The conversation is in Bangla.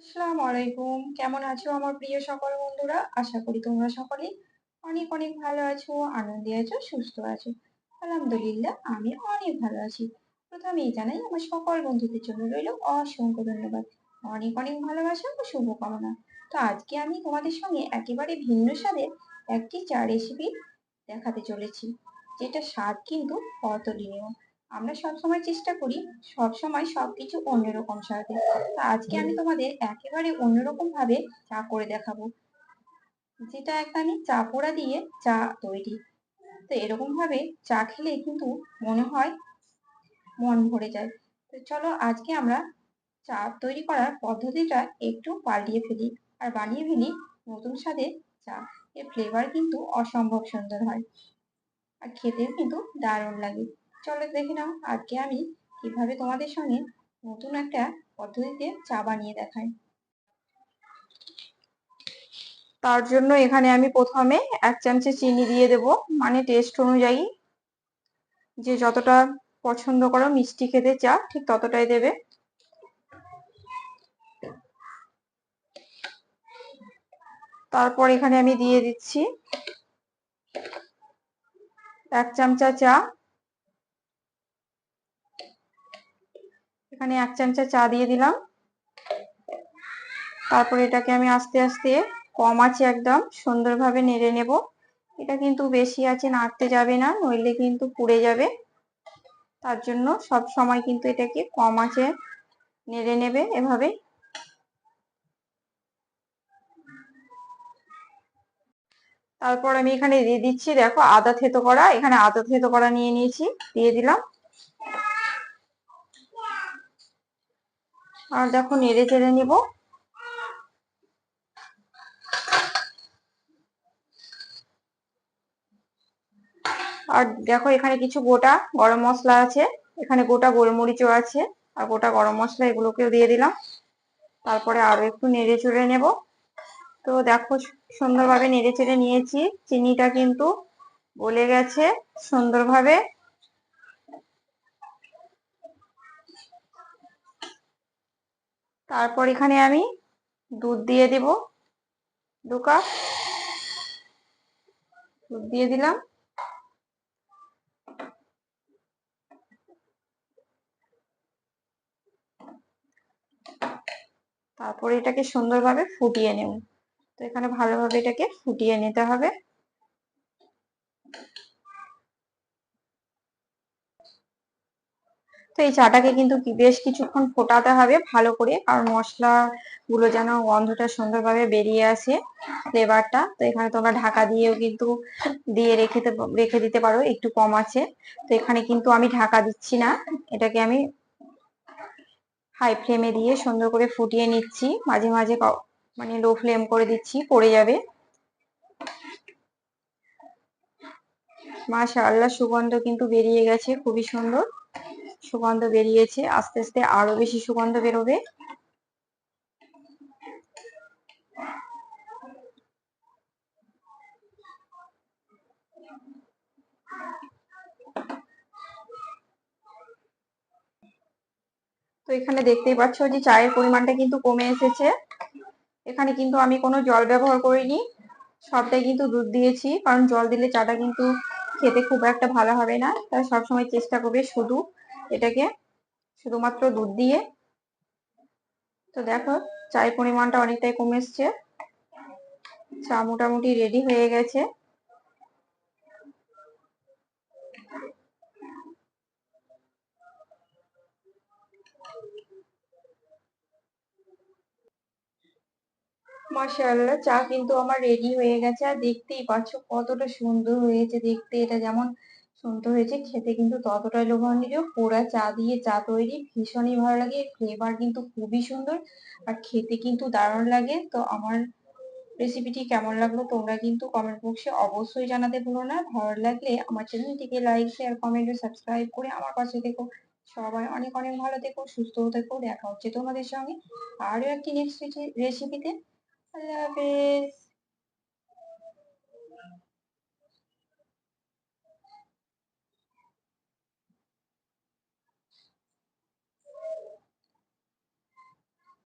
আসসালামু আলাইকুম। কেমন আছো আমার প্রিয় সকল বন্ধুরা? আশা করি তোমরা সকলেই অনেক অনেক ভালো আছো, আনন্দে আছো, সুস্থ আছো। আলহামদুলিল্লাহ আমি অনেক ভালো আছি। প্রথমেই জানাই আমার সকল বন্ধুদের জন্য রইল অসংখ্য ধন্যবাদ। অনেক অনেক ভালোবাসা ও শুভকামনা। তো আজকে আমি তোমাদের সঙ্গে একেবারে ভিন্ন স্বাদের একটি চা রেসিপি দেখাতে চলেছি। যেটা স্বাদ কিন্তু অতুলনীয়। আমরা সবসময় চেষ্টা করি সবসময় সবকিছু অন্যরকম স্বাদে। তো আজকে আমি তোমাদের একেবারে অন্যরকম ভাবে চা করে দেখাবো, যেটা একটা আমি চা পোড়া দিয়ে চা তৈরি। তো এরকম ভাবে চা খেলে কিন্তু মনে হয় মন ভরে যায়। তো চলো আজকে আমরা চা তৈরি করার পদ্ধতিটা একটু পাল্টিয়ে ফেলি আর বানিয়ে ফেলি নতুন স্বাদের চা। এর ফ্লেভার কিন্তু অসম্ভব সুন্দর হয় আর খেতেও কিন্তু দারুণ লাগে। চলো দেখে নাও আজকে আমি কিভাবে তোমাদের সঙ্গে নতুন একটা পদ্ধতিতে চা বানিয়ে দেখাই। তার জন্য এখানে আমি প্রথমে 1 চামচে চিনি দিয়ে দেব, মানে টেস্ট অনুযায়ী যে যতটা পছন্দ করো মিষ্টি খেতে চা ঠিক ততটাই দেবে। তারপর এখানে আমি দিয়ে দিচ্ছি 1 চামচা চা। এখানে 1 চামচা চা দিয়ে দিলাম। তারপর এটাকে আমি আস্তে আস্তে কম আঁচে একদম সুন্দরভাবে নেড়ে নেব। এটা কিন্তু বেশি আঁচে নাড়তে যাবে না, নইলে কিন্তু পুড়ে যাবে। তার জন্য সব সময় কিন্তু এটাকে কম আঁচে নেড়ে নেবে এভাবে। তারপর আমি এখানে দিয়ে দিচ্ছি, দেখো আদা থেতো করা, এখানে আদা থেতো করা নিয়ে নিয়েছি, দিয়ে দিলাম। আর দেখো নেড়ে চেড়ে নিব। আর দেখো এখানে কিছু গোটা গরম মশলা আছে, এখানে গোটা গোলমরিচও আছে আর গোটা গরম মশলা, এগুলোকেও দিয়ে দিলাম। তারপরে আরো একটু নেড়ে চেড়ে নেব। তো দেখো সুন্দরভাবে নেড়ে চেড়ে নিয়েছি, চিনিটা কিন্তু গলে গেছে সুন্দরভাবে। তারপর এখানে আমি দুধ দিয়ে দিব, 2 কাপ দুধ দিয়ে দিলাম। তারপরে এটাকে সুন্দরভাবে ফুটিয়ে নেব। তো এখানে ভালোভাবে এটাকে ফুটিয়ে নিতে হবে। তো এই চাটাকে কিন্তু বেশ কিছুক্ষণ ফোটাতে হবে ভালো করে, কারণ মশলা গুলো যেন গন্ধটা সুন্দরভাবে বেরিয়ে আসে, ফ্লেভারটা। তো এখানে তোমরা ঢাকা দিয়েও কিন্তু দিয়ে রেখে দিতে পারো একটু কম আছে। তো এখানে কিন্তু আমি ঢাকা দিচ্ছি না, এটাকে আমি হাই ফ্লেমে দিয়ে সুন্দর করে ফুটিয়ে নিচ্ছি। মাঝে মাঝে মানে লো ফ্লেম করে দিচ্ছি, পড়ে যাবে। মাশাআল্লাহ সুগন্ধ কিন্তু বেরিয়ে গেছে, খুবই সুন্দর সুগন্ধ বেরিয়েছে। আস্তে আস্তে আরো বেশি সুগন্ধ বেরোবে। তো এখানে দেখতেই পাচ্ছ যে চায়ের পরিমাণটা কিন্তু কমে এসেছে। এখানে কিন্তু আমি কোনো জল ব্যবহার করিনি, সবটাই কিন্তু দুধ দিয়েছি, কারণ জল দিলে চাটা কিন্তু খেতে খুব একটা ভালো হবে না। তাই সবসময় চেষ্টা করবে শুধু এটাকে শুধুমাত্র দুধ দিয়ে। তো দেখো চায়ের পরিমাণটা অনেকটাই কমে এসছে, চা মোটামুটি রেডি হয়ে গেছে। মাশাআল্লাহ চা কিন্তু আমার রেডি হয়ে গেছে। আর দেখতেই পাচ্ছ কতটা সুন্দর হয়েছে দেখতে। এটা যেমন সুন্দর হয়েছে, খেতে কিন্তু ততটাই লোভনীয়। পোড়া চা দিয়ে চা তৈরি, ভীষণই ভালো লাগে। ফ্লেভার কিন্তু খুবই সুন্দর আর খেতে কিন্তু দারুণ লাগে। তো আমার রেসিপিটি কেমন লাগলো তোমরা কিন্তু কমেন্ট বক্সে অবশ্যই জানাতে ভুলো না। ভালো লাগলে আমার চ্যানেলটিকে লাইক, শেয়ার, কমেন্ট ও সাবস্ক্রাইব করে আমার পাশে থেকো। সবাই অনেক অনেক ভালো থেকো, সুস্থ থেকো। দেখা হচ্ছে তোমাদের সঙ্গে আরো একটি নেক্সট রেসিপিতে। আল্লাহ হাফেজ।